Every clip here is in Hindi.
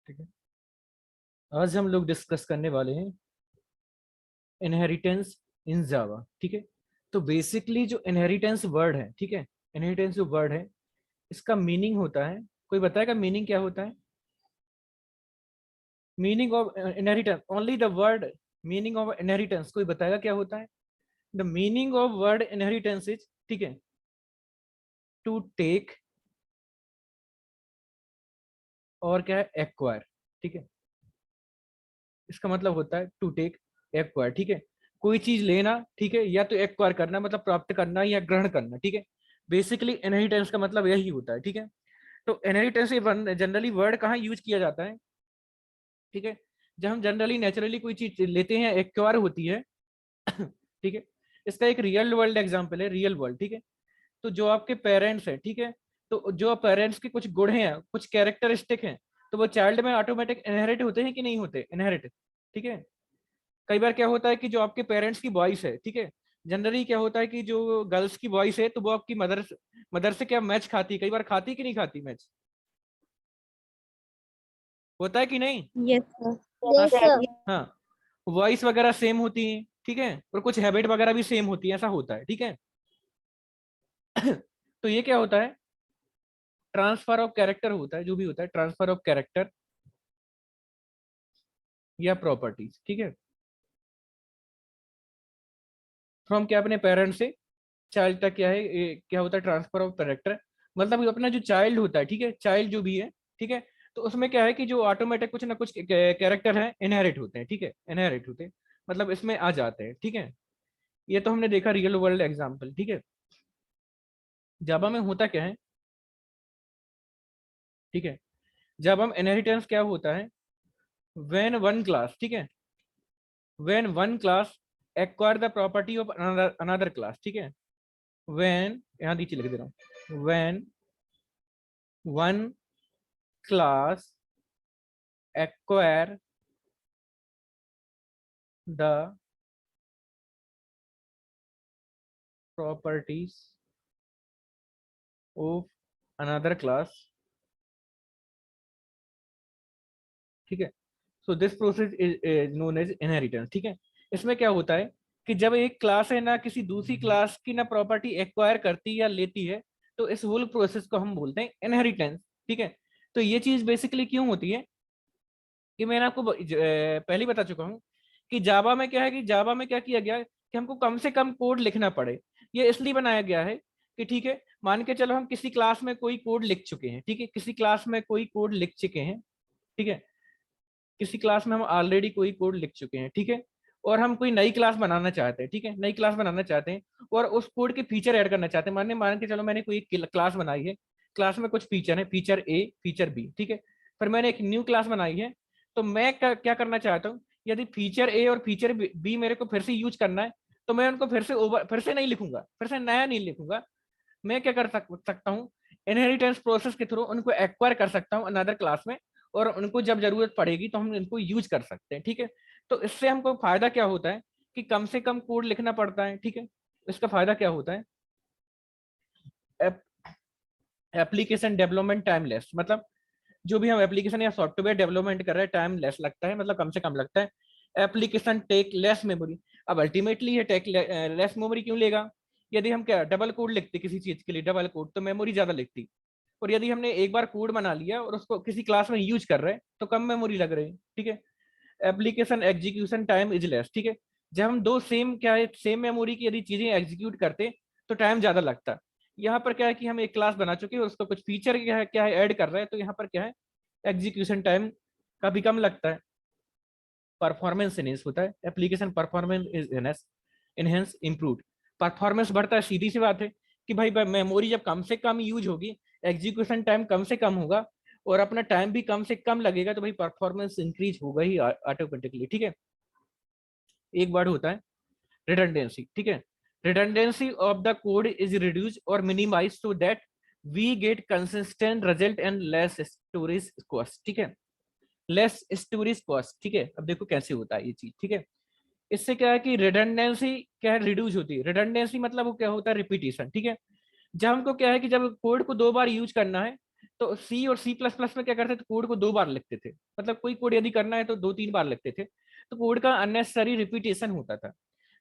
ठीक है, आज हम लोग डिस्कस करने वाले हैं इनहेरिटेंस इन जावा। ठीक है, तो बेसिकली जो इनहेरिटेंस वर्ड है, ठीक है, इनहेरिटेंस जो वर्ड है इसका मीनिंग होता है, कोई बताएगा मीनिंग क्या होता है? Meaning of inheritance, only the word meaning of inheritance, कोई बताएगा क्या होता है? The meaning of word inheritance is, ठीक है, टू टेक, और क्या है, एक्वायर। ठीक है, इसका मतलब होता है टू टेक, एक्वायर। ठीक है, कोई चीज लेना, ठीक है, या तो एक्वायर करना मतलब प्राप्त करना या ग्रहण करना। ठीक है, बेसिकली इनहेरिटेंस का मतलब यही होता है। ठीक है, तो इनहेरिटेंस जनरली वर्ड कहाँ यूज किया जाता है? ठीक है, जब हम जनरली नेचुरली कोई चीज लेते हैं, एक्वायर होती है। ठीक है, इसका एक रियल वर्ल्ड एग्जांपल है, रियल वर्ल्ड। ठीक है, तो जो आपके पेरेंट्स हैं, ठीक है, तो जो पेरेंट्स के कुछ गुण हैं, कुछ कैरेक्टरिस्टिक हैं, तो वो चाइल्ड में ऑटोमेटिक इनहेरिट होते हैं कि नहीं होते? इनहेरिट। ठीक है, कई बार क्या होता है कि जो आपके पेरेंट्स की वॉइस है, ठीक है, जनरली क्या होता है कि जो गर्ल्स की वॉइस है तो वो आपकी मदर मदर से क्या मैच खाती, कई बार खाती कि नहीं खाती मैच, होता है कि नहीं? Yes sir. हाँ, यस सर। हाँ, वॉइस वगैरह सेम होती है, ठीक है, और कुछ हैबिट वगैरह भी सेम होती है, ऐसा होता है। ठीक है, तो ये क्या होता है? ट्रांसफर ऑफ कैरेक्टर होता है, जो भी होता है ट्रांसफर ऑफ कैरेक्टर या प्रॉपर्टीज। ठीक है, फ्रॉम क्या, अपने पेरेंट्स से चाइल्ड तक क्या है, क्या होता है? ट्रांसफर ऑफ कैरेक्टर, मतलब अपना जो चाइल्ड होता है, ठीक है, चाइल्ड जो भी है, ठीक है, तो उसमें क्या है कि जो ऑटोमेटिक कुछ ना कुछ कैरेक्टर है इनहेरिट होते हैं। ठीक है, इनहेरिट होते हैं, मतलब इसमें आ जाते हैं। ठीक है, ये तो हमने देखा रियल वर्ल्ड एग्जांपल। ठीक है, जावा में होता क्या है? ठीक है, जब हम इनहेरिटेंस क्या होता है, व्हेन वन क्लास, ठीक है, when one class acquire the property of another class. ठीक है, व्हेन, यहाँ नीचे लिख दे रहा हूँ, when one class acquire the properties of another class। ठीक है, so this process is known as inheritance. ठीक है, इसमें क्या होता है कि जब एक क्लास है ना किसी दूसरी क्लास की ना प्रॉपर्टी एक्वायर करती या लेती है, तो इस होल प्रोसेस को हम बोलते हैं इनहेरिटेंस। ठीक है, तो ये चीज बेसिकली क्यों होती है कि मैंने आपको पहले ही बता चुका हूँ कि जावा में क्या है, कि जावा में क्या किया गया है कि हमको कम से कम कोड लिखना पड़े। ये इसलिए बनाया गया है कि ठीक है, मान के चलो हम किसी क्लास में कोई कोड लिख चुके हैं, ठीक है, किसी क्लास में कोई कोड लिख चुके हैं, ठीक है, किसी क्लास में हम ऑलरेडी कोई कोड लिख चुके हैं, ठीक है, और हम कोई नई क्लास बनाना चाहते हैं, ठीक है, नई क्लास बनाना चाहते हैं और उस कोड के फीचर ऐड करना चाहते हैं। मान के चलो मैंने कोई क्लास बनाई है, क्लास में कुछ फीचर है, फीचर ए, फीचर बी, ठीक है, फिर मैंने एक न्यू क्लास बनाई है, तो मैं क्या करना चाहता हूँ, यदि फीचर ए और फीचर बी मेरे को फिर से यूज करना है, तो मैं उनको फिर से नहीं लिखूंगा, फिर से नया नहीं लिखूंगा। मैं क्या कर सकता हूँ, इनहेरिटेंस प्रोसेस के थ्रू उनको एक्वायर कर सकता हूँ अनदर क्लास में, और उनको जब जरूरत पड़ेगी तो हम इनको यूज कर सकते हैं। ठीक है, तो इससे हमको फायदा क्या होता है कि कम से कम कोड लिखना पड़ता है। ठीक है, इसका फायदा क्या होता है, एप्लीकेशन डेवलपमेंट टाइम लेस, मतलब जो भी हम एप्लीकेशन या सॉफ्टवेयर डेवलपमेंट कर रहे हैं टाइम लेस लगता है, मतलब कम से कम लगता है। एप्लीकेशन टेक लेस मेमोरी, अब अल्टीमेटली ये टेक लेस मेमोरी क्यों लेगा? यदि हम क्या डबल कोड लिखते किसी चीज के लिए, डबल कोड, तो मेमोरी ज्यादा लिखती, और यदि हमने एक बार कोड बना लिया और उसको किसी क्लास में यूज कर रहे हैं तो कम मेमोरी लग रही है। ठीक है, application execution time is less. ठीक है, जब हम दो सेम क्या है, सेम मेमोरी की यदि चीजें एग्जीक्यूट करते तो टाइम ज्यादा लगता। यहाँ पर क्या है कि हम एक क्लास बना चुके हैं, उसको कुछ फीचर क्या है ऐड कर रहे हैं, तो यहाँ पर क्या है, एग्जीक्यूशन टाइम काफी कम लगता है, परफॉर्मेंस इनहेंस होता है, application performance is enhance improve, performance बढ़ता है। सीधी सी बात है कि भाई मेमोरी जब कम से कम यूज होगी, एग्जीक्यूशन टाइम कम से कम होगा और अपना टाइम भी कम से कम लगेगा, तो भाई परफॉर्मेंस इंक्रीज होगा ही ऑटोमेटिकली। ठीक है, एक वर्ड होता है रिडंडेंसी। ठीक है, redundancy of the code is reduce और minimise so that we get consistent result and less storage cost. ठीक है, लेस स्टोरेज कॉस्ट। ठीक है, अब देखो कैसे होता है ये चीज। ठीक है, इससे क्या है कि रिडंडेंसी क्या है, रिड्यूस होती है। रिडंडेंसी मतलब वो क्या होता है, रिपीटिशन। ठीक है, जब हमको क्या है कि जब कोड को दो बार यूज करना है तो सी और सी प्लस प्लस में क्या करते थे, कोड को 2 बार लिखते थे, मतलब कोई कोड यदि करना है तो 2-3 बार लिखते थे, तो कोड का अननेसेसरी रिपीटेशन होता था।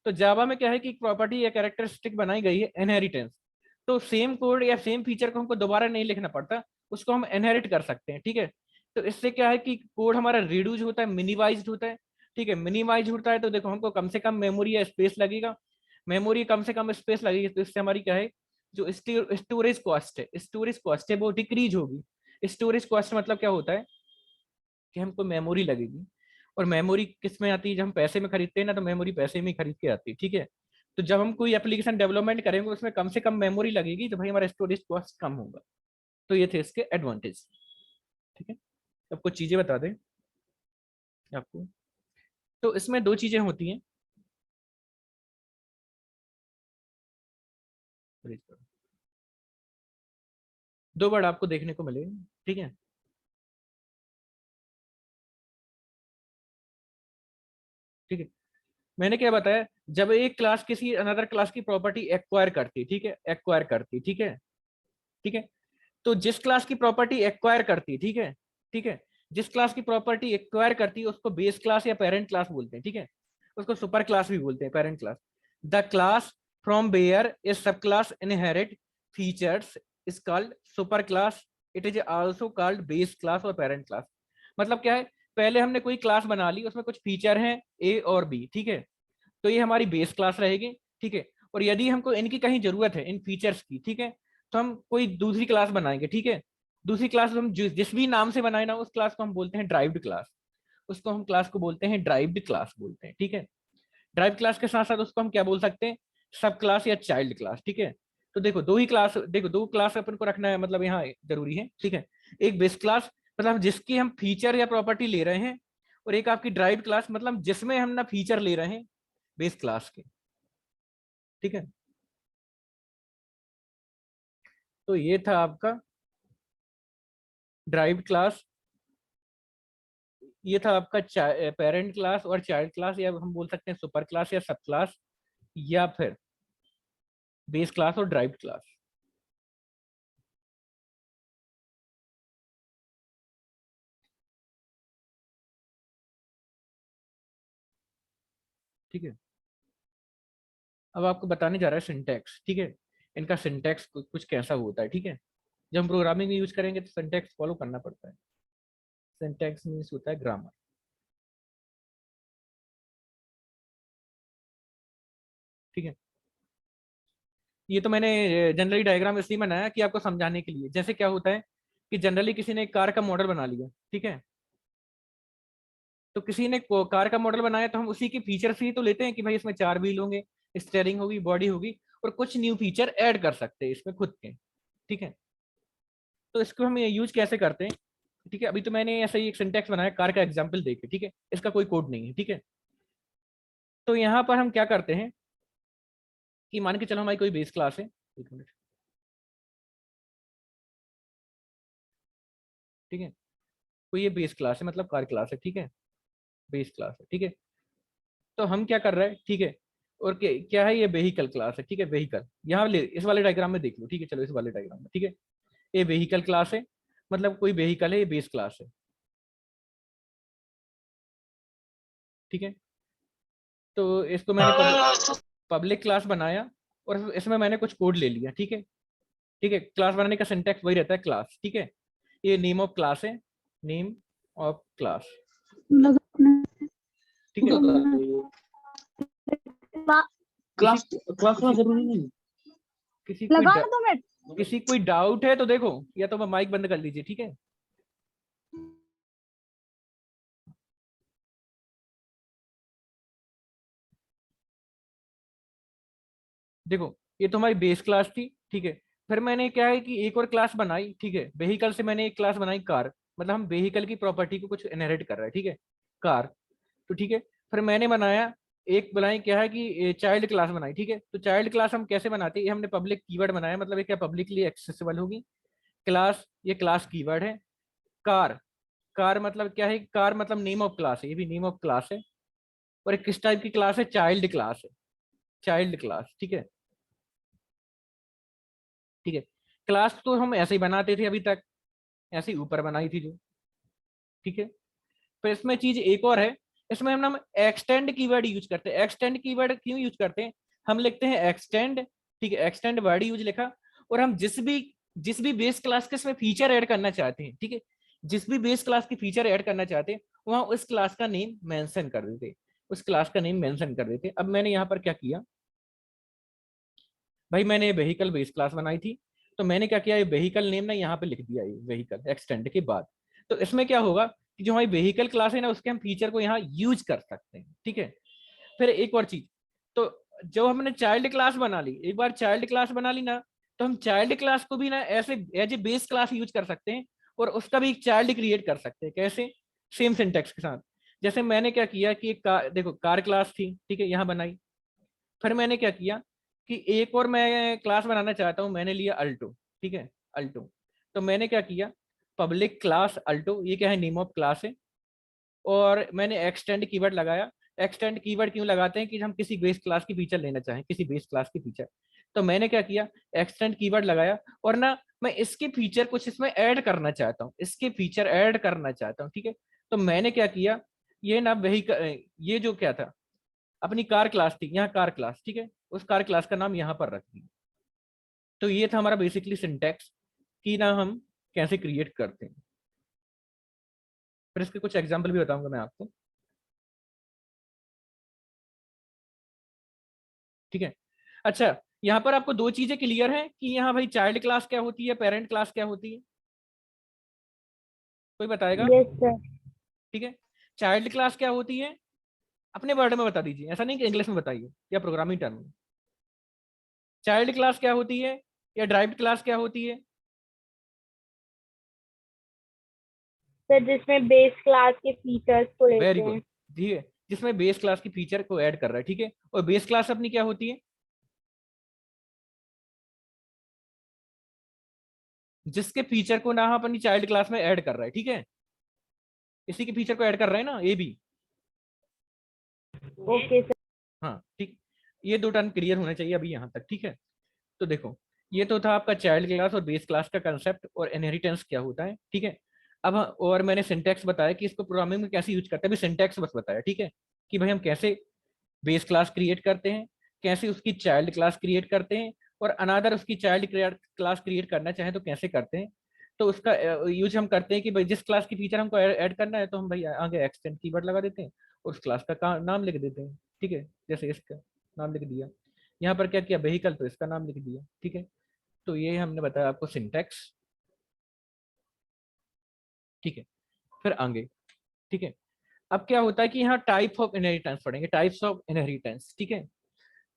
तो जावा में क्या है कि एक प्रॉपर्टी या कैरेक्टरिस्टिक बनाई गई है इनहेरिटेंस, तो सेम कोड या सेम फीचर को हमको दोबारा नहीं लिखना पड़ता, उसको हम इनहेरिट कर सकते हैं, ठीक है। तो इससे क्या है कि कोड हमारा रिड्यूस होता है, मिनिमाइज होता है, ठीक है। मिनिमाइज होता है तो देखो हमको कम से कम मेमोरी या स्पेस लगेगा, मेमोरी कम से कम स्पेस लगेगी, तो इससे हमारी क्या है, जो स्टोरेज कॉस्ट है वो डिक्रीज होगी। स्टोरेज कॉस्ट मतलब क्या होता है कि हमको मेमोरी लगेगी, और मेमोरी किस में आती है, जब हम पैसे में खरीदते हैं ना, तो मेमोरी पैसे में ही खरीद के आती है, ठीक है। तो जब हम कोई एप्लीकेशन डेवलपमेंट करेंगे उसमें कम से कम मेमोरी लगेगी, तो भाई हमारा स्टोरेज कॉस्ट कम होगा। तो ये थे इसके एडवांटेज, ठीक है। अब कुछ चीजें बता दें आपको। तो इसमें 2 चीजें होती हैं, 2 वर्ड आपको देखने को मिलेगा, ठीक है। ठीक है, मैंने क्या बताया, जब एक क्लास किसी अनदर क्लास की प्रॉपर्टी एक्वायर करती, ठीक है, एक्वायर करती, ठीक है, ठीक है। तो जिस क्लास की प्रॉपर्टी एक्वायर करती, ठीक है, ठीक है, जिस क्लास की प्रॉपर्टी एक्वायर करती है उसको बेस क्लास या पेरेंट क्लास बोलते हैं, ठीक है। उसको सुपर क्लास भी बोलते हैं, parent class. The class from where a sub class inherit features is called super class, it is also called base class और पेरेंट क्लास। मतलब क्या है, पहले हमने कोई क्लास बना ली, उसमें कुछ फीचर हैं ए और बी, ठीक है, तो ये हमारी बेस क्लास रहेगी, ठीक है। और यदि हमको इनकी कहीं जरूरत है इन फीचर्स की, ठीक है, तो हम कोई दूसरी क्लास बनाएंगे, ठीक है। दूसरी क्लास हम जिस भी नाम से बनाए ना, उस क्लास को हम बोलते हैं ड्राइव्ड क्लास, उसको हम क्लास को बोलते हैं ड्राइव्ड क्लास बोलते हैं, ठीक है। ड्राइव क्लास के साथ साथ उसको हम क्या बोल सकते हैं, सब क्लास या चाइल्ड क्लास, ठीक है। तो देखो 2 ही क्लास, देखो 2 क्लास अपन को रखना है, मतलब यहाँ जरूरी है, ठीक है। एक बेस क्लास मतलब जिसकी हम फीचर या प्रॉपर्टी ले रहे हैं, और एक आपकी ड्राइव क्लास मतलब जिसमें हम ना फीचर ले रहे हैं बेस क्लास के, ठीक है। तो ये था आपका ड्राइव क्लास, ये था आपका पेरेंट क्लास और चाइल्ड क्लास, या हम बोल सकते हैं सुपर क्लास या सब क्लास, या फिर बेस क्लास और ड्राइव क्लास, ठीक है। अब आपको बताने जा रहा है सिंटैक्स, ठीक है। इनका सिंटैक्स कुछ कैसा होता है, ठीक है। जब हम प्रोग्रामिंग में यूज करेंगे तो सिंटैक्स फॉलो करना पड़ता है। सिंटैक्स मीन्स होता है ग्रामर, ठीक है। ये तो मैंने जनरली डायग्राम इसलिए बनाया कि आपको समझाने के लिए, जैसे क्या होता है कि जनरली किसी ने एक कार का मॉडल बना लिया, ठीक है। तो किसी ने कार का मॉडल बनाया, तो हम उसी के फीचर्स ही तो लेते हैं कि भाई इसमें 4 व्हील होंगे, स्टेयरिंग होगी, बॉडी होगी, और कुछ न्यू फीचर ऐड कर सकते हैं इसमें खुद के, ठीक है। तो इसको हम यूज कैसे करते हैं, ठीक है। अभी तो मैंने ऐसा ही एक सिंटैक्स बनाया कार का एग्जाम्पल देके, ठीक है, इसका कोई कोड नहीं है, ठीक है। तो यहाँ पर हम क्या करते हैं कि मान के चलो हमारी कोई बेस क्लास है, एक मिनट, ठीक है। कोई ये बेस क्लास है, मतलब कार क्लास है, ठीक है, बेस क्लास है, ठीक है। तो हम क्या कर रहे हैं, ठीक है, और क्या है, ये वेहिकल क्लास है, ठीक है। वेहिकल यहाँ ले इस वाले डायग्राम में देख लो, ठीक है, चलो इस वाले डायग्राम में, ठीक है। ये वेहिकल क्लास है, मतलब कोई वेहिकल है, ये बेस क्लास है, ठीक है। तो इसको मैंने पब्लिक क्लास बनाया, और इसमें मैंने कुछ कोड ले लिया, ठीक है, ठीक है। क्लास बनाने का सिंटैक्स वही रहता है, क्लास, ठीक है। ये नेम ऑफ क्लास है, नेम ऑफ क्लास, ठीक है। किसी क्लास में किसी जरूरी नहीं। किसी कोई लगा ना 2 मिनट। किसी कोई डाउट है तो देखो, या तो माइक बंद कर लीजिए, ठीक है। देखो ये तो हमारी बेस क्लास थी, ठीक है। फिर मैंने क्या है कि एक और क्लास बनाई, ठीक है। वेहिकल से मैंने एक क्लास बनाई कार, मतलब हम वेहिकल की प्रॉपर्टी को कुछ इनहेरिट कर रहे हैं, ठीक है, कार। तो ठीक है, फिर मैंने बनाया एक बनाई क्या है कि चाइल्ड क्लास बनाई, ठीक है। तो चाइल्ड क्लास हम कैसे बनाते हैं, ये हमने पब्लिक कीवर्ड बनाया, मतलब ये क्या पब्लिकली एक्सेसिबल होगी क्लास, ये क्लास कीवर्ड है। कार, कार मतलब क्या है, कार मतलब नेम ऑफ क्लास है, ये भी नेम ऑफ क्लास है। और एक किस टाइप की क्लास है, चाइल्ड क्लास है, चाइल्ड क्लास, ठीक है, ठीक है। क्लास तो हम ऐसे ही बनाते थे अभी तक, ऐसे ही ऊपर बनाई थी जो, ठीक है। फिर इसमें चीज एक और है, इसमें हम एक्सटेंड कीवर्ड यूज करते हैं। एक्सटेंड कीवर्ड क्यों यूज करते हैं, हम लिखते हैं एक्सटेंड, ठीक है, एक्सटेंड वर्ड यूज लिखा, और हम जिस भी बेस क्लास के इसमें फीचर ऐड करना चाहते हैं, ठीक है, जिस भी बेस क्लास की फीचर ऐड करना चाहते हैं वहां उस क्लास का नेम मेंशन कर देते, उस क्लास का नेम मेंशन कर देते। अब मैंने यहाँ पर क्या किया भाई, मैंने ये व्हीकल बेस क्लास बनाई थी, तो मैंने क्या किया, ये व्हीकल नेम ना यहाँ पे लिख दिया, ये व्हीकल एक्सटेंड के बाद। तो इसमें क्या होगा कि जो हमारी व्हीकल क्लास है ना, उसके हम फीचर को यहाँ यूज कर सकते हैं, ठीक है। फिर एक और चीज, तो जब हमने चाइल्ड क्लास बना ली, एक बार चाइल्ड क्लास बना ली ना, तो हम चाइल्ड क्लास को भी ना ऐसे as a base class use कर सकते हैं, और उसका भी एक चाइल्ड क्रिएट कर सकते हैं। कैसे, सेम सिंटेक्स के साथ। जैसे मैंने क्या किया कि एक कार, देखो कार क्लास थी, ठीक है, यहाँ बनाई। फिर मैंने क्या किया कि एक और मैं क्लास बनाना चाहता हूँ, मैंने लिया अल्टो, ठीक है, अल्टो। तो मैंने क्या किया, पब्लिक क्लास अल्टो, ये क्या है, नेम ऑफ क्लास है, और मैंने एक्सटेंड कीवर्ड लगाया। एक्सटेंड कीवर्ड क्यों लगाते हैं कि हम किसी बेस क्लास की फीचर लेना चाहें, किसी बेस क्लास की फीचर। तो मैंने क्या किया, एक्सटेंड कीवर्ड लगाया, और ना मैं इसके फीचर कुछ इसमें ऐड करना चाहता हूँ, इसके फीचर ऐड करना चाहता हूँ, ठीक है। तो मैंने क्या किया, ये ना वही ये जो क्या था, अपनी कार क्लास थी, यहाँ कार क्लास, ठीक है, उस कार क्लास का नाम यहाँ पर रख दिया। तो ये था हमारा बेसिकली सिंटेक्स कि ना हम कैसे क्रिएट करते हैं। फिर इसके कुछ एग्जाम्पल भी बताऊंगा मैं आपको, ठीक है। अच्छा, यहाँ पर आपको दो चीजें क्लियर हैं कि यहाँ भाई चाइल्ड क्लास क्या होती है, पेरेंट क्लास क्या होती है, कोई बताएगा? Yes sir. ठीक है, चाइल्ड क्लास क्या होती है, अपने वर्ड में बता दीजिए, ऐसा नहीं कि इंग्लिश में बताइए या प्रोग्रामिंग टर्म में। चाइल्ड क्लास क्या होती है, या ड्राइव्ड क्लास क्या होती है? सर जिसमें बेस क्लास के फीचर्स को वेरी लेते गुड, हैं। ठीक है, जिसमें बेस क्लास की फीचर को ऐड कर रहा है, ठीक है। और बेस क्लास अपनी क्या होती है, जिसके फीचर को ना हम अपनी चाइल्ड क्लास में ऐड कर रहा है, ठीक है, इसी के फीचर को ऐड कर रहे हैं ना, ये भी। Okay sir. हाँ ठीक, ये दो टर्म क्लियर होना चाहिए अभी यहाँ तक, ठीक है। तो देखो, ये तो था आपका चाइल्ड क्लास और बेस क्लास का कंसेप्ट और इनहेरिटेंस क्या होता है, ठीक है। अब और मैंने सिंटैक्स बताया कि इसको प्रोग्रामिंग में कैसे यूज करते हैं, अभी सिंटैक्स बस बताया, ठीक है, कि भाई हम कैसे बेस क्लास क्रिएट करते हैं, कैसे उसकी चाइल्ड क्लास क्रिएट करते हैं, और अनादर उसकी चाइल्ड क्लास क्रिएट करना चाहें तो कैसे करते हैं। तो उसका यूज हम करते हैं कि भाई जिस क्लास की फीचर हमको ऐड करना है, तो हम भाई आगे एक्सटेंड कीवर्ड लगा देते हैं और उस क्लास का नाम लिख देते हैं, ठीक है। जैसे इसका नाम लिख दिया, यहाँ पर क्या किया, व्हीकल, तो इसका नाम लिख दिया, ठीक है। तो ये हमने बताया आपको सिंटैक्स, ठीक है। फिर आगे, ठीक है। अब क्या होता है कि यहाँ टाइप ऑफ इनहेरिटेंस पढ़ेंगे, टाइप्स ऑफ इनहेरिटेंस, ठीक है।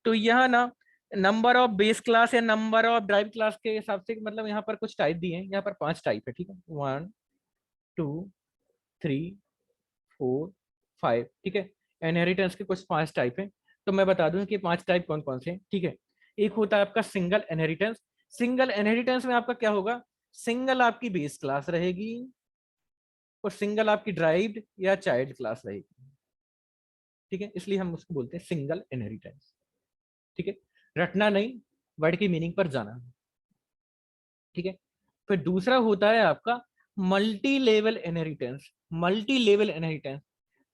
तो यहाँ ना नंबर ऑफ बेस क्लास या नंबर ऑफ ड्राइव क्लास के हिसाब से, मतलब यहाँ पर कुछ टाइप दिए हैं, यहाँ पर 5 टाइप है, ठीक है, 1 2 3 4 5, ठीक है। इनहेरिटेंस के कुछ 5 टाइप है, तो मैं बता दूं कि 5 टाइप कौन कौन से हैं, ठीक है। एक होता है आपका सिंगल इनहेरिटेंस। सिंगल इनहेरिटेंस में आपका क्या होगा, सिंगल आपकी बेस क्लास रहेगी और सिंगल आपकी ड्राइव्ड या चाइल्ड क्लास रहेगी, ठीक है, इसलिए हम उसको बोलते हैं सिंगल इनहेरिटेंस, ठीक है। रटना नहीं, वर्ड की मीनिंग पर जाना, ठीक है। फिर दूसरा होता है आपका multi level inheritance. Multi level inheritance,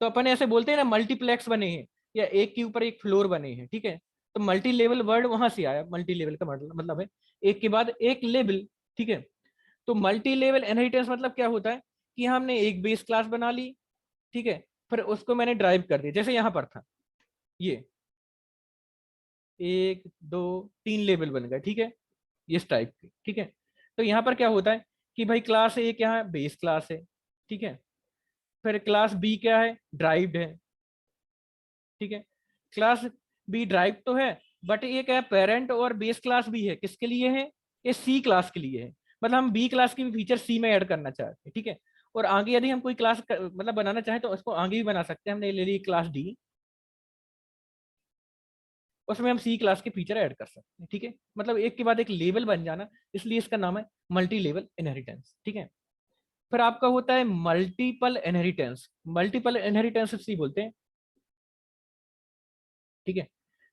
तो अपन ऐसे बोलते हैं ना, मल्टीप्लेक्स बने हैं या एक के ऊपर एक फ्लोर बने हैं, ठीक है। तो मल्टी लेवल वर्ड वहां से आया, मल्टी लेवल का मतलब है एक के बाद एक लेवल, ठीक है। तो मल्टी लेवल इनहेरिटेंस मतलब क्या होता है कि हमने एक बेस क्लास बना ली, ठीक है, फिर उसको मैंने ड्राइव कर दिया, जैसे यहाँ पर था, ये 1 2 3 लेवल बन गए, ठीक है, इस टाइप के, ठीक है। तो यहाँ पर क्या होता है कि भाई क्लास ए क्या है, बेस क्लास है, ठीक है। फिर क्लास बी क्या है, ड्राइव्ड है, ठीक है। क्लास बी ड्राइव तो है, बट ये क्या है, पेरेंट और बेस क्लास भी है, किसके लिए है, ये सी क्लास के लिए है। मतलब हम बी क्लास की भी फीचर सी में ऐड करना चाहते हैं, ठीक है। और आगे यदि हम कोई क्लास मतलब बनाना चाहें तो उसको आगे भी बना सकते हैं, हमने ले ली क्लास डी, उसमें हम सी क्लास के फीचर ऐड कर सकते हैं, ठीक है। मतलब एक के बाद एक लेवल बन जाना, इसलिए इसका नाम है मल्टी लेवल इनहेरिटेंस, ठीक है। फिर आपका होता है मल्टीपल इनहेरिटेंस। मल्टीपल इनहेरिटेंस इसलिए बोलते हैं, ठीक है।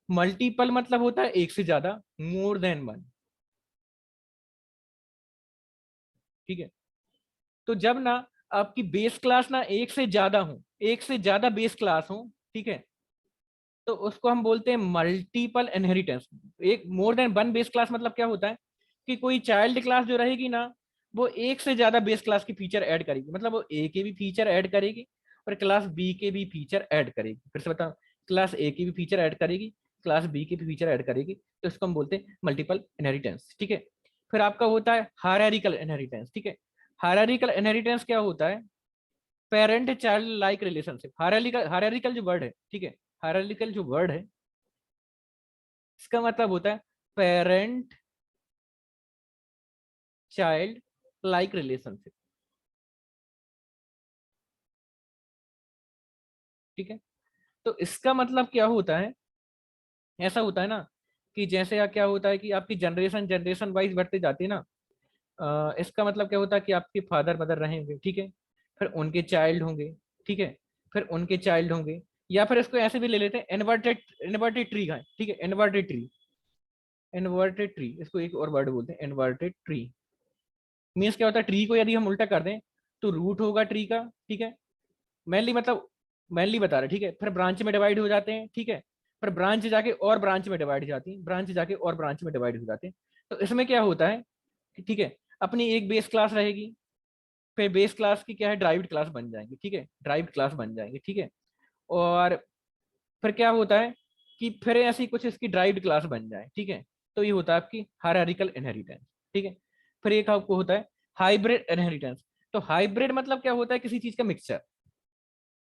मल्टीपल मतलब होता है एक से ज्यादा, मोर देन वन, ठीक है। तो जब ना आपकी बेस क्लास ना एक से ज्यादा हो, एक से ज्यादा बेस क्लास हो, ठीक है, तो उसको हम बोलते हैं मल्टीपल इनहेरिटेंस। एक more than one base class मतलब क्या होता है कि कोई चाइल्ड क्लास जो रहेगी ना, वो एक से ज्यादा बेस क्लास की फीचर ऐड करेगी, मतलब वो ए के भी फीचर ऐड करेगी और क्लास बी के भी फीचर ऐड करेगी। फिर से बताओ, क्लास ए की भी फीचर ऐड करेगी, क्लास बी की भी फीचर ऐड करेगी, तो इसको हम बोलते हैं मल्टीपल इनहेरिटेंस, ठीक है। फिर आपका होता है हायरार्किकल इनहेरिटेंस, ठीक है। हायरार्किकल इनहेरिटेंस क्या होता है? Parent child like relationship. Hierarchical जो वर्ड है, ठीक है, हायरार्किकल जो वर्ड है, इसका मतलब होता है पेरेंट चाइल्ड लाइक रिलेशनशिप, ठीक है। तो इसका मतलब क्या होता है? ऐसा होता है ना कि जैसे क्या होता है कि आपकी जनरेशन जनरेशन वाइज बढ़ते जाती है ना, इसका मतलब क्या होता है कि आपके फादर मदर रहेंगे, ठीक है, फिर उनके चाइल्ड होंगे, ठीक है, फिर उनके चाइल्ड होंगे, या फिर इसको ऐसे भी ले लेते हैं, इन्वर्टेड इन्वर्टेड ट्री का है, ठीक है, इन्वर्टेड ट्री। इन्वर्टेड ट्री, इसको एक और वर्ड बोलते हैं इन्वर्टेड ट्री। मीन्स क्या होता है, ट्री को यदि हम उल्टा कर दें तो रूट होगा ट्री का, ठीक है, मेनली मतलब मेनली बता रहे, ठीक है, फिर ब्रांच में डिवाइड हो जाते हैं, ठीक है, फिर ब्रांच जाके और ब्रांच में डिवाइड हो जाती है, ब्रांच जाके और ब्रांच में डिवाइड हो जाते हैं। तो इसमें क्या होता है कि ठीक है, अपनी एक बेस क्लास रहेगी, फिर बेस क्लास की क्या है, ड्राइव्ड क्लास बन जाएंगी, ठीक है, ड्राइव्ड क्लास बन जाएंगे, ठीक है। और फिर क्या होता है कि फिर ऐसी कुछ इसकी ड्राइव्ड क्लास बन जाए, ठीक है। तो ये होता है आपकी हायरार्किकल इनहेरिटेंस, ठीक है। फिर एक आपको होता है हाइब्रिड इनहेरिटेंस। तो हाइब्रिड मतलब क्या होता है, किसी चीज का मिक्सचर,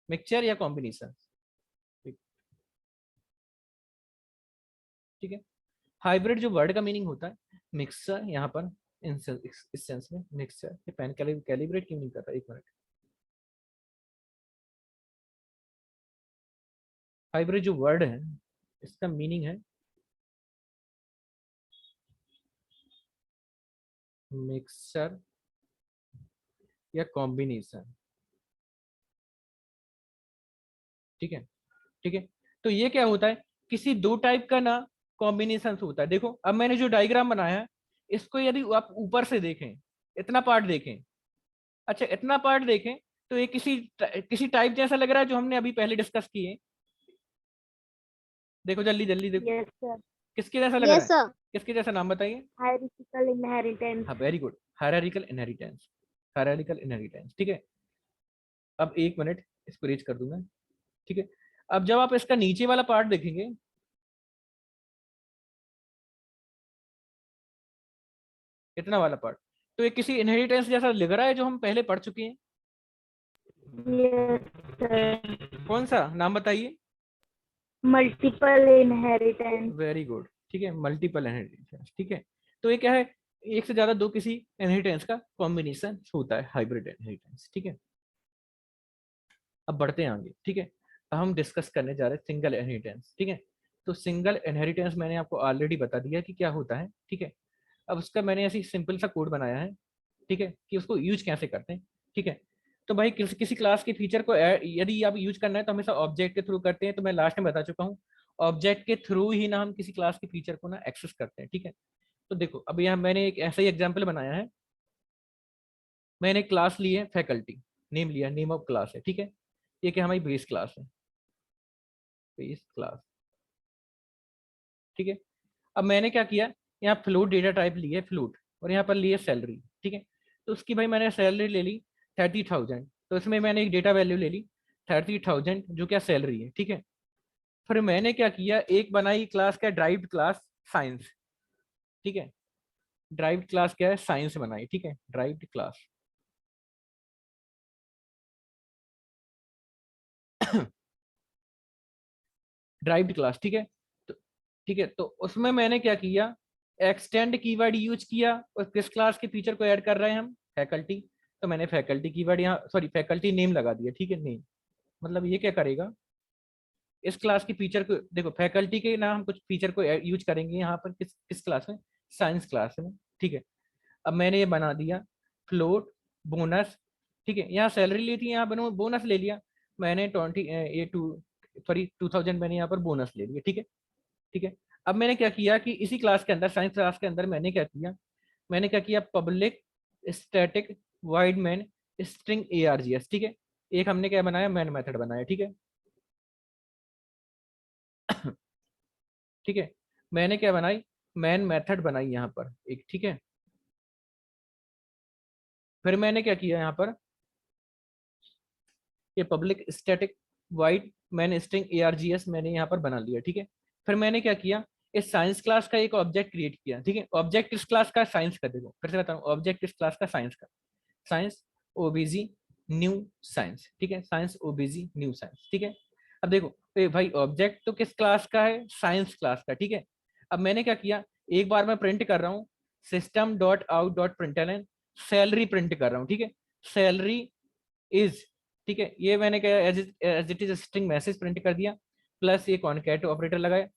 मिक्सचर या कॉम्बिनेशन, ठीक है। हाइब्रिड जो वर्ड का मीनिंग होता है मिक्सचर, यहाँ पर इस सेंस में मिक्सचर। ये पेन कैलिब्रेट क्यों नहीं कर रहा, एक मिनट। हाइब्रिड जो वर्ड है इसका मीनिंग है मिक्सचर या कॉम्बिनेशन, ठीक है, ठीक है। तो ये क्या होता है, किसी दो टाइप का ना कॉम्बिनेशन होता है। देखो अब मैंने जो डायग्राम बनाया है, इसको यदि आप ऊपर से देखें, इतना पार्ट देखें, अच्छा इतना पार्ट देखें, तो ये किसी टाइप जैसा लग रहा है जो हमने अभी पहले डिस्कस किए। देखो जल्दी जल्दी देखो, यस सर। किसके जैसा लग रहा यस है? सर। किसके जैसा, नाम बताइए। Hierarchical inheritance. हाँ very good, hierarchical inheritance, hierarchical inheritance, ठीक है। अब एक मिनट, इसको रीच कर दूंगा, ठीक है। अब जब आप इसका नीचे वाला पार्ट देखेंगे, इतना वाला पार्ट, तो ये किसी इनहेरिटेंस जैसा लग रहा है जो हम पहले पढ़ चुके हैं। Yes sir. कौन सा, नाम बताइए। Multiple inheritance. वेरी गुड, ठीक है, मल्टीपल इनहेरिटेंस, ठीक है। तो ये क्या है, एक से ज्यादा दो किसी इनहेरिटेंस का कॉम्बिनेशन होता है, हाइब्रिड इनहेरिटेंस, ठीक है। अब बढ़ते हैं आगे, ठीक है। अब हम डिस्कस करने जा रहे हैं सिंगल इनहेरिटेंस, ठीक है। तो सिंगल इनहेरिटेंस मैंने आपको ऑलरेडी बता दिया कि क्या होता है, ठीक है। अब उसका मैंने ऐसी सिंपल सा कोड बनाया है, ठीक है, कि उसको यूज कैसे करते हैं, ठीक है। तो भाई किसी क्लास के फीचर को यदि आप यूज करना है तो हमेशा ऑब्जेक्ट के थ्रू करते हैं, तो मैं लास्ट में बता चुका हूँ, ऑब्जेक्ट के थ्रू ही ना हम किसी क्लास के फीचर को ना एक्सेस करते हैं, ठीक है। तो देखो अब यहाँ मैंने एक ऐसा ही एग्जाम्पल बनाया है। मैंने क्लास ली है फैकल्टी, नेम लिया, नेम ऑफ क्लास है, ठीक है। ये क्या हमारी बेस क्लास है, बेस क्लास, ठीक है। अब मैंने क्या किया, यहाँ फ्लोट डेटा टाइप ली है फ्लोट, और यहाँ पर ली है सैलरी, ठीक है। तो उसकी भाई मैंने सैलरी ले ली 30,000, तो इसमें मैंने एक डेटा वैल्यू ले ली 30,000 जो क्या सैलरी है, ठीक है। फिर मैंने क्या किया, एक बनाई क्लास क्या, ड्राइव्ड क्लास साइंस, ठीक है। ड्राइव्ड क्लास क्या है, साइंस बनाई, ठीक है, ड्राइव्ड क्लास ड्राइव्ड क्लास, ठीक है। तो ठीक है, तो उसमें मैंने क्या किया, एक्सटेंड कीवर्ड यूज किया, और किस क्लास के फीचर को ऐड कर रहे हैं हम, फैकल्टी। तो मैंने फैकल्टी कीवर्ड यहाँ, सॉरी फैकल्टी नेम लगा दिया, ठीक है, नेम। मतलब ये क्या करेगा, इस क्लास के फीचर को देखो, फैकल्टी के ना हम कुछ फीचर को यूज करेंगे यहाँ पर किस किस क्लास में, साइंस क्लास में, ठीक है। अब मैंने ये बना दिया फ्लोट बोनस, ठीक है। यहाँ सैलरी ली थी, यहाँ बनो बोनस ले लिया मैंने 20 ये टू सॉरी 2,000 मैंने यहाँ पर बोनस ले लिया, ठीक है, ठीक है। अब मैंने क्या किया कि इसी क्लास के अंदर, साइंस क्लास के अंदर मैंने क्या किया, public static wide man string args, ठीक है। एक हमने क्या बनाया, मैन मेथड बनाया, ठीक है। ठीक है, मैंने क्या बनाई, मैन मेथड बनाई यहाँ पर एक, ठीक है। फिर मैंने क्या किया यहाँ पर, ये public static wide man string args मैंने यहाँ पर बना लिया, ठीक है। फिर मैंने क्या किया, इस साइंस क्लास का एक ऑब्जेक्ट क्रिएट किया, ठीक है। ऑब्जेक्ट इस क्लास का साइंस का, देखो फिर से बताऊँ, ऑब्जेक्ट इस क्लास का साइंस का, साइंस ओबीजी न्यू साइंस, ठीक है। साइंस ओबीजी न्यू साइंस, ठीक है। अब देखो भाई ऑब्जेक्ट तो किस क्लास का है, साइंस क्लास का, ठीक है। अब मैंने क्या किया, एक बार मैं प्रिंट कर रहा हूँ system dot out dot println, salary print कर रहा हूँ, ठीक है। सैलरी इज, ठीक है, ये मैंने क्या as it is string message print कर दिया, प्लस ये कॉनकैट ऑपरेटर लगाया,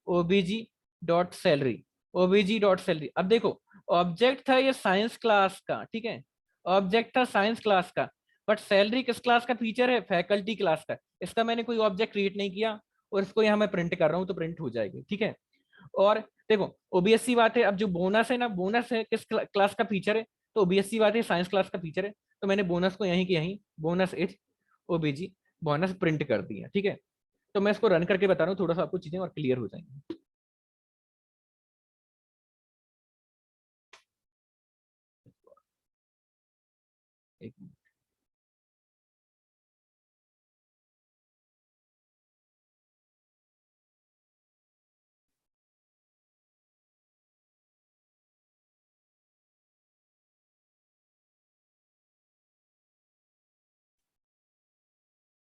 OBJ dot salary, OBJ dot salary. अब देखो ऑब्जेक्ट था ये साइंस क्लास का, ठीक है, ऑब्जेक्ट था साइंस क्लास का, बट सैलरी किस क्लास का फीचर है, फैकल्टी क्लास का। इसका मैंने कोई ऑब्जेक्ट क्रिएट नहीं किया और इसको यहाँ मैं प्रिंट कर रहा हूँ तो प्रिंट हो जाएगी, ठीक है। और देखो ओबीएससी बात है, अब जो बोनस है ना, बोनस है किस क्लास का फीचर है, तो ओबीएससी बात है साइंस क्लास का फीचर है, तो मैंने बोनस को यहीं के यहीं बोनस इज ओबीजी बोनस प्रिंट कर दिया, ठीक है। तो मैं इसको रन करके बता रहा हूँ, थोड़ा सा आपको चीजें और क्लियर हो जाएंगी। एक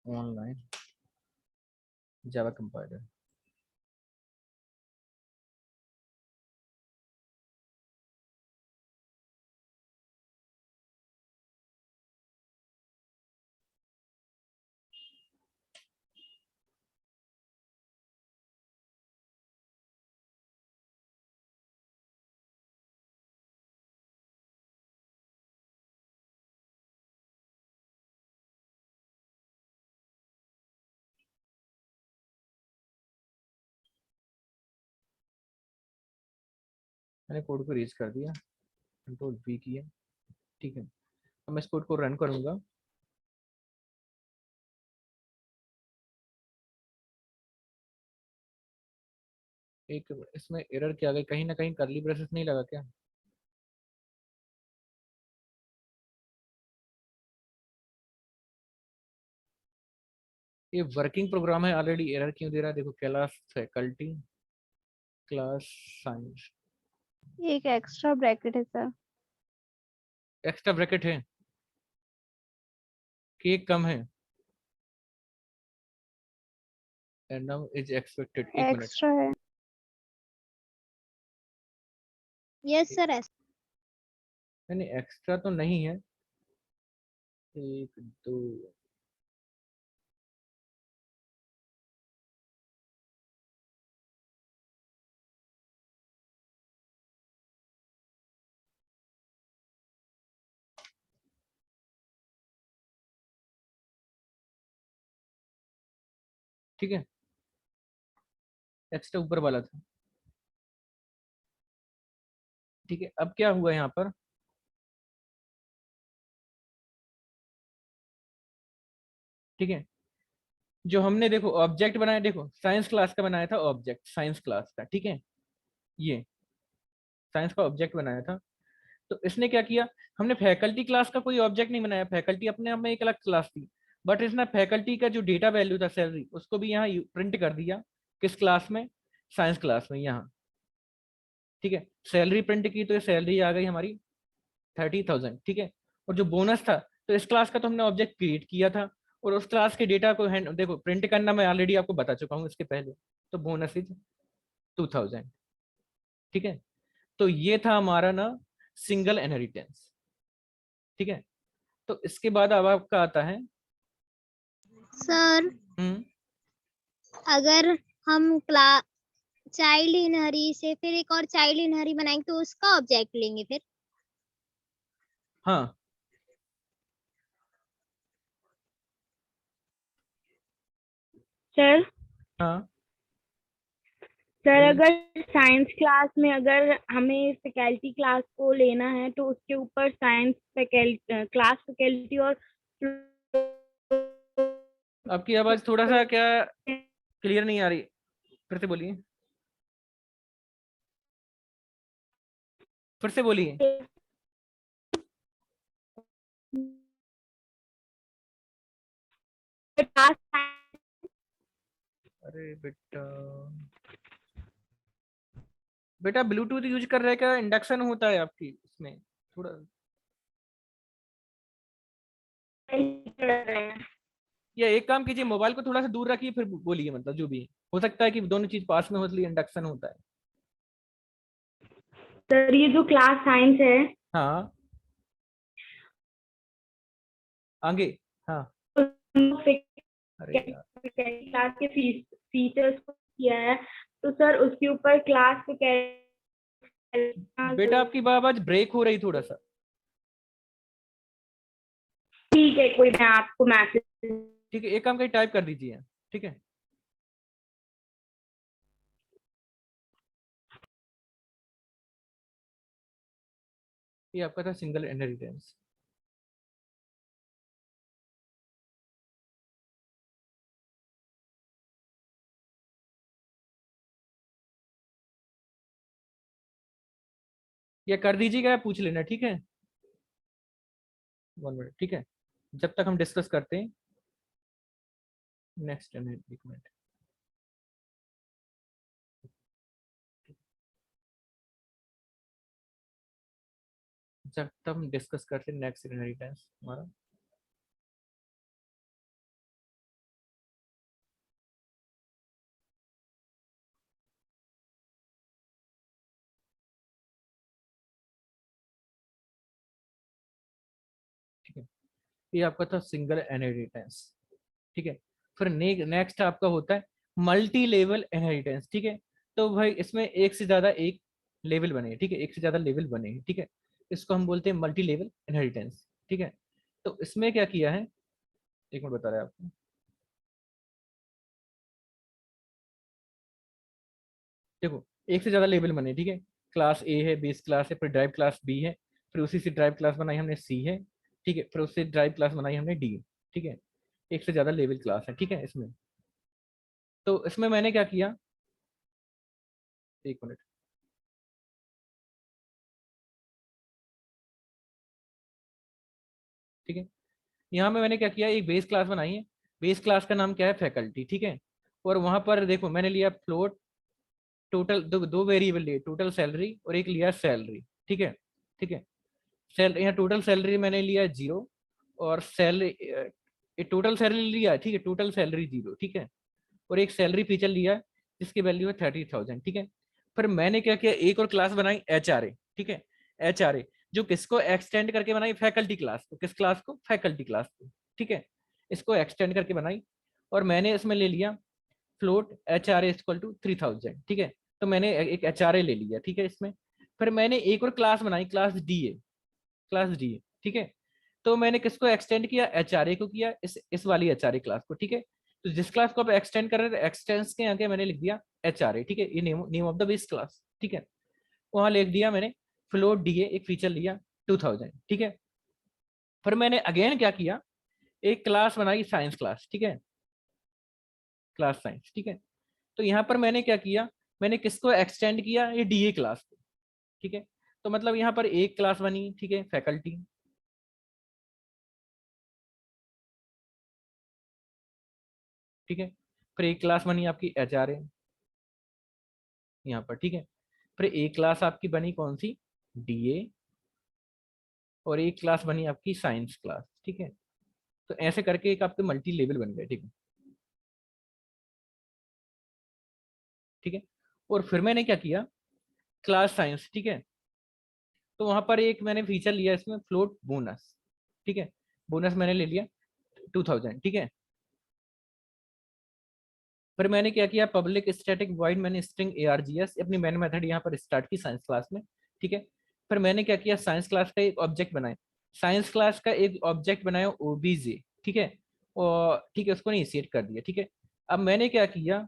ऑनलाइन जावा कंपाइलर, मैंने कोड को रीच कर दिया, कंट्रोल वी किया, ठीक है। अब मैं इस कोड को रन करूंगा, एक इसमें एरर क्या आ गई, कहीं ना कहीं करली ब्रेसेस नहीं लगा क्या, ये वर्किंग प्रोग्राम है ऑलरेडी, एरर क्यों दे रहा है, देखो क्लास फैकल्टी क्लास साइंस, एक एक्स्ट्रा ब्रैकेट है सर। एक्स्ट्रा ब्रैकेट है कि एक कम है, एंड नाउ इज एक्सपेक्टेड, एक मिनट, एक्स्ट्रा है। Yes sir. नहीं एक्स्ट्रा तो नहीं है, एक दो, ठीक है, एक्स्ट्रा ऊपर वाला था, ठीक है। अब क्या हुआ यहाँ पर, ठीक है, जो हमने देखो ऑब्जेक्ट बनाया, देखो साइंस क्लास का बनाया था ऑब्जेक्ट, साइंस क्लास का, ठीक है, ये साइंस का ऑब्जेक्ट बनाया था। तो इसने क्या किया, हमने फैकल्टी क्लास का कोई ऑब्जेक्ट नहीं बनाया, फैकल्टी अपने आप में एक अलग क्लास थी, बट इसने फैकल्टी का जो डेटा वैल्यू था सैलरी, उसको भी यहाँ प्रिंट कर दिया, किस क्लास में, साइंस क्लास में यहाँ, ठीक है। सैलरी प्रिंट की तो ये सैलरी आ गई हमारी 30,000, ठीक है। और जो बोनस था, तो इस क्लास का तो हमने ऑब्जेक्ट क्रिएट किया था, और उस क्लास के डेटा को हैंड देखो प्रिंट करना मैं ऑलरेडी आपको बता चुका हूँ इसके पहले, तो बोनस इज 2,000, ठीक है। तो ये था हमारा ना सिंगल इनहेरिटेंस, ठीक है। तो इसके बाद अब आपका आता है, सर अगर हम क्लास चाइल्ड इनहरी से फिर एक और चाइल्ड इनहरी बनाएंगे तो उसका ऑब्जेक्ट लेंगे फिर। हाँ सर हाँ सर अगर साइंस क्लास में अगर हमें फैकल्टी क्लास को लेना है तो उसके ऊपर साइंस फैकल्टी क्लास फैकल्टी और आपकी आवाज थोड़ा सा क्या क्लियर नहीं आ रही, फिर से बोलिए, फिर से बोलिए। क्लास अरे बेटा, बेटा ब्लूटूथ यूज कर रहे का इंडक्शन होता है आपकी इसमें थोड़ा, या एक काम कीजिए, मोबाइल को थोड़ा सा दूर रखिए फिर बोलिए, मतलब जो भी है। हो सकता है कि दोनों चीज पास में हो इसलिए इंडक्शन होता है। सर ये जो क्लास साइंस है हाँ आगे, हाँ। अरे यार क्लास के फीचर्स को किया है तो सर उसके ऊपर क्लास बेटा आपकी आवाज ब्रेक हो रही थोड़ा सा। ठीक है, कोई मैं आपको मैसेज। ठीक है, एक काम करिए, टाइप कर दीजिए, ठीक है। ये आपका था सिंगल इनहेरिटेंस। या कर दीजिएगा या पूछ लेना, ठीक है। 1 मिनट, ठीक है, जब तक हम डिस्कस करते हैं नेक्स्ट। एक मिनट, जब तक हम डिस्कस करते हैं नेक्स्ट इनहेरिटेंस हमारा। ठीक है, ये आपका था सिंगल इनहेरिटेंस, ठीक है। फिर नेक्स्ट आपका होता है मल्टी लेवल इनहेरिटेंस, ठीक है। तो भाई इसमें एक से ज्यादा एक लेवल बने, ठीक है, एक से ज्यादा लेवल बने, ठीक है। इसको हम बोलते हैं मल्टी लेवल इनहेरिटेंस, ठीक है। तो इसमें क्या किया है, एक मिनट बता रहे हैं आपको। देखो, एक से ज्यादा लेवल बने, ठीक है। क्लास ए है, बेस क्लास है, फिर ड्राइव क्लास बी है, फिर उसी से ड्राइव क्लास बनाई हमने सी है, ठीक है, फिर उससे ड्राइव क्लास बनाई हमने डी, ठीक है। एक से ज्यादा लेवल क्लास है, ठीक है इसमें। तो इसमें मैंने क्या किया, एक मिनट, ठीक है। यहाँ में मैंने क्या किया, एक बेस क्लास बनाई है। बेस क्लास का नाम क्या है, फैकल्टी, ठीक है। और वहां पर देखो मैंने लिया फ्लोट, टोटल दो वेरिएबल लिए, टोटल सैलरी और एक लिया सैलरी, ठीक है। ठीक है, यहाँ टोटल सैलरी मैंने लिया 0, और सैलरी टोटल सैलरी लिया, ठीक है, टोटल सैलरी 0, ठीक है। और एक सैलरी फीचर लिया जिसकी वैल्यू है 30,000, ठीक है। फिर मैंने क्या किया, एक और क्लास बनाई HRA, ठीक है। HRA जो किसको एक्सटेंड करके बनाई, फैकल्टी क्लास को, किस क्लास को, फैकल्टी क्लास को, ठीक है। इसको एक्सटेंड करके बनाई, और मैंने इसमें ले लिया फ्लोट HRA इक्वल टू 3000, ठीक है। तो मैंने एक HRA ले लिया, ठीक है इसमें। फिर मैंने एक और क्लास बनाई, क्लास DA, क्लास DA, ठीक है। तो मैंने किसको एक्सटेंड किया, HRA को किया, इस वाली HRA क्लास को, ठीक है। तो जिस क्लास को आप एक्सटेंड कर रहे थे, एक्सटेंस के आगे मैंने लिख दिया HRA, ठीक है, ये name of the base class, ठीक है। वहां लिख दिया मैंने फ्लोट DA, एक फीचर लिया 2000, ठीक है। फिर मैंने अगेन क्या किया, एक क्लास बनाई साइंस क्लास, ठीक है, क्लास साइंस, ठीक है। तो यहाँ पर मैंने क्या किया, मैंने किसको एक्सटेंड किया, ये DA क्लास को, ठीक है। तो मतलब यहाँ पर एक क्लास बनी, ठीक है, फैकल्टी, ठीक है। फिर एक क्लास बनी आपकी HRA यहाँ पर, ठीक है। फिर एक क्लास आपकी बनी कौन सी, DA, और एक क्लास बनी आपकी साइंस क्लास, ठीक है। तो ऐसे करके एक आपके मल्टी लेवल बन गए, ठीक है, ठीक है। और फिर मैंने क्या किया, क्लास साइंस, ठीक है। तो वहां पर एक मैंने फीचर लिया इसमें, फ्लोट बोनस, ठीक है। बोनस मैंने ले लिया 2000, ठीक है। फिर मैंने क्या किया, पब्लिक स्टैटिक वॉइड मैंने स्ट्रिंग args अपनी मैन मेथड यहाँ पर स्टार्ट की साइंस क्लास में, ठीक है। फिर मैंने क्या किया, साइंस क्लास का एक ऑब्जेक्ट बनाया, साइंस क्लास का एक ऑब्जेक्ट बनाया OBJ, ठीक है। और ठीक है, उसको इनिशिएट कर दिया, ठीक है। अब मैंने क्या किया,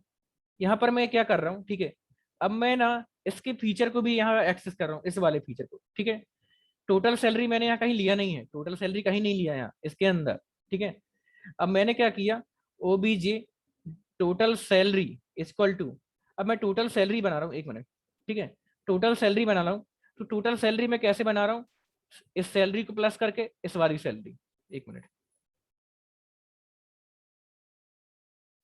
यहाँ पर मैं क्या कर रहा हूँ, ठीक है, अब मैं ना इसके फीचर को भी यहाँ एक्सेस कर रहा हूँ, इस वाले फीचर को, ठीक है। टोटल सैलरी मैंने यहाँ कहीं लिया नहीं है, टोटल सैलरी कहीं नहीं लिया यहाँ इसके अंदर, ठीक है। अब मैंने क्या किया, OBJ total salary equal to, अब मैं टोटल सैलरी बना रहा हूँ, एक मिनट, ठीक है। टोटल सैलरी बना रहा हूँ, तो टोटल सैलरी मैं कैसे बना रहा हूँ, इस सैलरी को प्लस करके इस वाली सैलरी, एक मिनट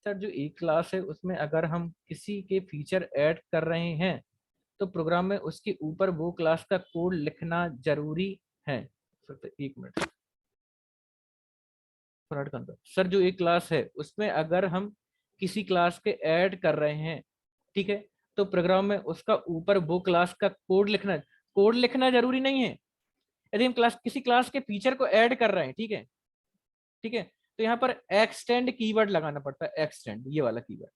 सर। जो एक क्लास है उसमें अगर हम किसी के फीचर ऐड कर रहे हैं तो प्रोग्राम में उसके ऊपर वो क्लास का कोड लिखना जरूरी है। एक मिनट सर, जो एक क्लास है उसमें अगर हम किसी क्लास के ऐड कर रहे हैं, ठीक है, तो प्रोग्राम में उसका ऊपर वो क्लास का कोड लिखना जरूरी नहीं है। यदि हम किसी क्लास के फीचर को ऐड कर रहे हैं, ठीक है, ठीक है, तो यहाँ पर एक्सटेंड कीवर्ड लगाना पड़ता है, एक्सटेंड ये वाला कीवर्ड,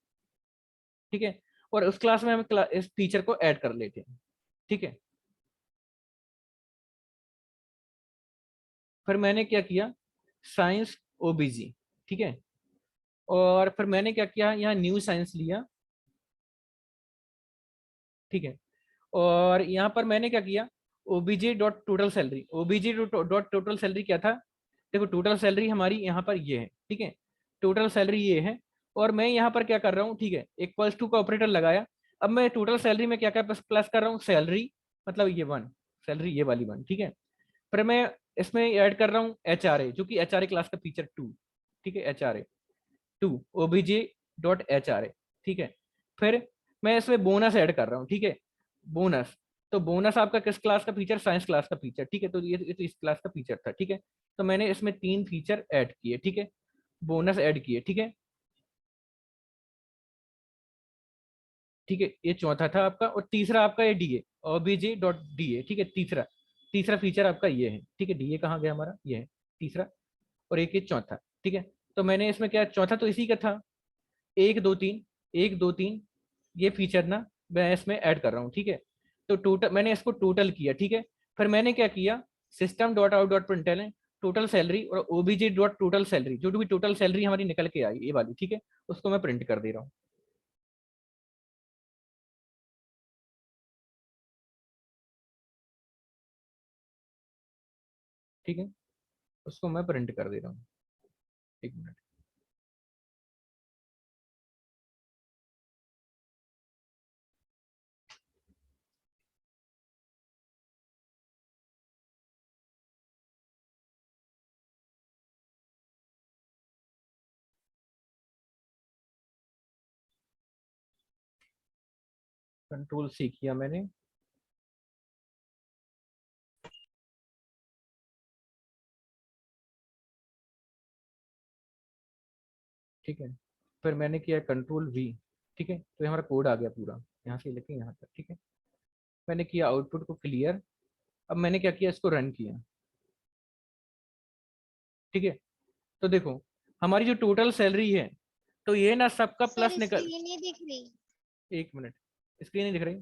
ठीक है। और उस क्लास में हम इस फीचर को ऐड कर लेते हैं, ठीक है। फिर मैंने क्या किया, साइंस ओबीजी, ठीक है, और फिर मैंने क्या किया, यहाँ न्यू साइंस लिया, ठीक है। और यहाँ पर मैंने क्या किया, OBJ dot total salary, OBJ dot total salary क्या था, देखो टोटल सैलरी हमारी यहाँ पर ये है, ठीक है, टोटल सैलरी ये है। और मैं यहाँ पर क्या कर रहा हूँ, ठीक है, इक्वल्स टू का ऑपरेटर लगाया। अब मैं टोटल सैलरी में क्या क्या प्लस कर रहा हूँ, सैलरी मतलब ये 1, सैलरी ये वाली 1, ठीक है। फिर मैं इसमें ऐड कर रहा हूँ एचआरए, जो कि एचआरए क्लास का फीचर 2, ठीक है, एचआरए 2 ओबीजे डॉट एचआरए, ठीक है। फिर मैं इसमें बोनस ऐड कर रहा हूँ, ठीक है, बोनस। तो बोनस आपका किस क्लास का फीचर, साइंस क्लास का फीचर, ठीक है, तो ये तो इस क्लास का फीचर था, ठीक है। तो मैंने इसमें 3 फीचर ऐड किए, ठीक है, बोनस ऐड किए, ठीक है, ठीक है, ये चौथा था आपका। और तीसरा आपका ये डीए, ओबीजे डॉट डीए, ठीक है, तीसरा तीसरा फीचर आपका ये है, ठीक है। डीए कहाँ गया हमारा, ये है तीसरा, और एक ये चौथा, ठीक है। तो मैंने इसमें क्या, चौथा तो इसी का था, 1 2 3, 1 2 3 ये फीचर ना मैं इसमें ऐड कर रहा हूँ, ठीक है। तो टोटल मैंने इसको टोटल किया, ठीक है। फिर मैंने क्या किया, system dot out dot println total salary और ओबीजे डॉट टोटल सैलरी, जो भी टोटल सैलरी हमारी निकल के आई ये वाली, ठीक है, उसको मैं प्रिंट कर दे रहा हूँ। ठीक है, उसको मैं प्रिंट कर दे रहा हूँ, एक मिनट। कंट्रोल सी किया मैंने, ठीक है। फिर मैंने किया कंट्रोल वी, ठीक है, तो ये हमारा कोड आ गया पूरा यहाँ से लेके यहाँ तक, ठीक है। मैंने किया आउटपुट को क्लियर। अब मैंने क्या किया, इसको रन किया, ठीक है। तो देखो हमारी जो टोटल सैलरी है, तो ये ना सबका प्लस सर निकल, स्क्रीन नहीं दिख रही। एक मिनट, स्क्रीन नहीं दिख रही,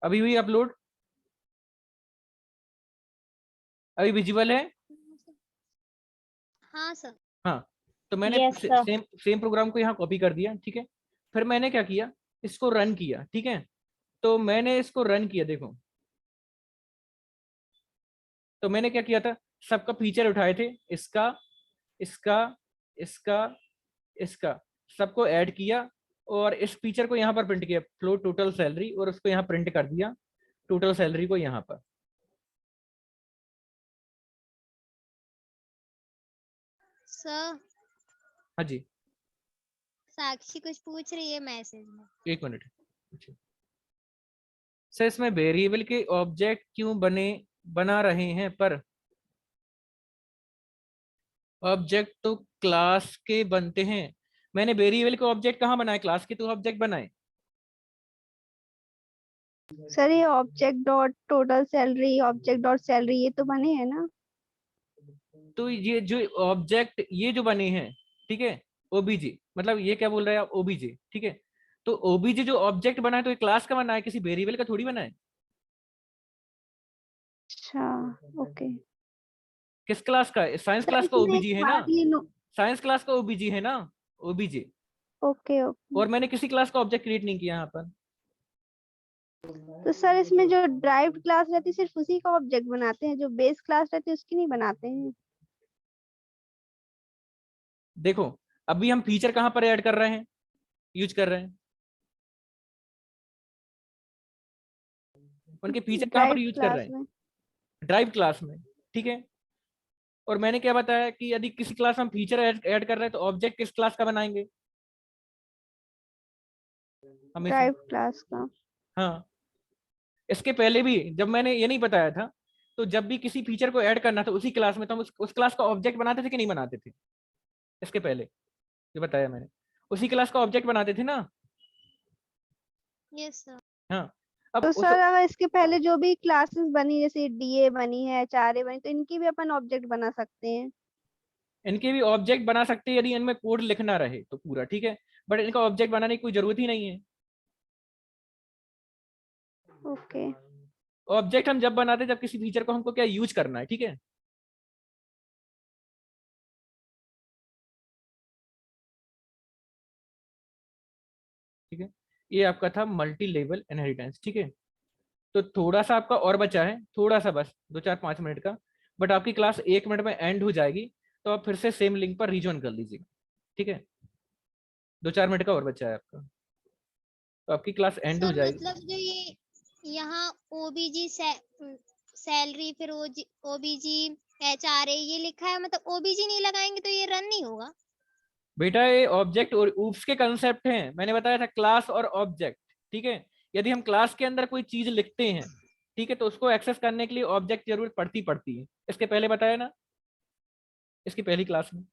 अभी हुई अपलोड, अभी विजिबल है। हाँ सर। हाँ, तो मैंने Yes, sir. Same same programme को यहाँ कॉपी कर दिया, ठीक है। फिर मैंने क्या किया, इसको रन किया, ठीक है। तो मैंने इसको रन किया, देखो तो मैंने क्या किया था, सबका फीचर उठाए थे, इसका इसका इसका इसका सबको ऐड किया, और इस फीचर को यहाँ पर प्रिंट किया, फ्लो टोटल सैलरी, और उसको यहाँ प्रिंट कर दिया, टोटल सैलरी को यहाँ पर। सर हाँ जी, साक्षी कुछ पूछ रही है मैसेज में। एक मिनट। सर इसमें वेरिएबल के ऑब्जेक्ट क्यों बना रहे हैं, पर ऑब्जेक्ट तो क्लास के बनते हैं। मैंने वेरिएबल के ऑब्जेक्ट कहाँ बनाए, क्लास के तो ऑब्जेक्ट बनाए। सर ये object dot total salary, object dot salary ये तो बने हैं ना। तो ये जो ऑब्जेक्ट ये जो बने हैं, ठीक है, ओबीजे मतलब ये क्या बोल रहे हैं आप, ओबीजे, ठीक है। तो ओबीजे जो ऑब्जेक्ट बना है तो ये क्लास का बना है, किसी वेरिएबल का थोड़ी बना है। अच्छा, ओके। किस क्लास का, साइंस सर क्लास का इसमें एक ओबीजे है ना, बात ये नो, साइंस क्लास का ओबीजे है ना, ओबीजे। Okay okay. और मैंने किसी क्लास का ऑब्जेक्ट क्रिएट नहीं किया यहाँ पर। तो सर इसमें जो ड्राइव्ड क्लास रहती है सिर्फ उसी का ऑब्जेक्ट बनाते हैं, जो बेस क्लास रहती है उसकी नहीं बनाते हैं? देखो अभी हम फीचर कहाँ पर ऐड कर रहे हैं, यूज कर रहे हैं, उनके फीचर कहाँ पर ड्राइव्ड यूज कर रहे क्लास हैं, में। ड्राइव क्लास में, ठीक है। और मैंने क्या बताया कि यदि किसी क्लास में हम फीचर ऐड कर रहे हैं तो ऑब्जेक्ट किस क्लास का बनाएंगे हमेशा। ड्राइव्ड क्लास का। हाँ, इसके पहले भी जब मैंने ये नहीं बताया था, तो जब भी किसी फीचर को ऐड करना था उसी क्लास में, तो हम उस क्लास का ऑब्जेक्ट बनाते थे कि नहीं बनाते थे, इसके पहले ये बताया मैंने, उसी क्लास का ऑब्जेक्ट बनाते थे ना। Yes sir. हाँ, अब तो उस सर अगर इसके पहले जो भी क्लासेस बनी, जैसे डीए बनी है, एचआरए बनी, तो इनकी भी अपन ऑब्जेक्ट बना सकते हैं? इनके भी ऑब्जेक्ट बना सकते हैं यदि इनमें कोड लिखना रहे तो पूरा, ठीक है, बट इनका ऑब्जेक्ट बनाने की कोई जरूरत ही नहीं है। ओके। ऑब्जेक्ट हम जब बनाते हैं जब किसी फीचर को हमको क्या यूज करना है, ठीक है। ठीक है, ये आपका था मल्टी लेवल इनहेरिटेंस, ठीक है। तो थोड़ा सा आपका और बचा है, थोड़ा सा बस 2-4-5 मिनट का, बट आपकी क्लास 1 मिनट में एंड हो जाएगी, तो आप फिर से सेम लिंक पर रिजॉइन कर लीजिएगा, ठीक है। 2-4 मिनट का और बचा है आपका, तो आपकी क्लास एंड हो सर जाएगी। मतलब जो ये यहाँ ओबीजी सैलरी फिर ओबीजी एचआरए ये लिखा है, मतलब ओबीजी नहीं लगाएंगे तो ये रन नहीं होगा? बेटा ये ऑब्जेक्ट और ऊप्स के कंसेप्ट हैं, मैंने बताया था क्लास और ऑब्जेक्ट, ठीक है। यदि हम क्लास के अंदर कोई चीज लिखते हैं, ठीक है, तो उसको एक्सेस करने के लिए ऑब्जेक्ट जरूरत पड़ती है, इसके पहले बताया ना, इसकी पहली क्लास में।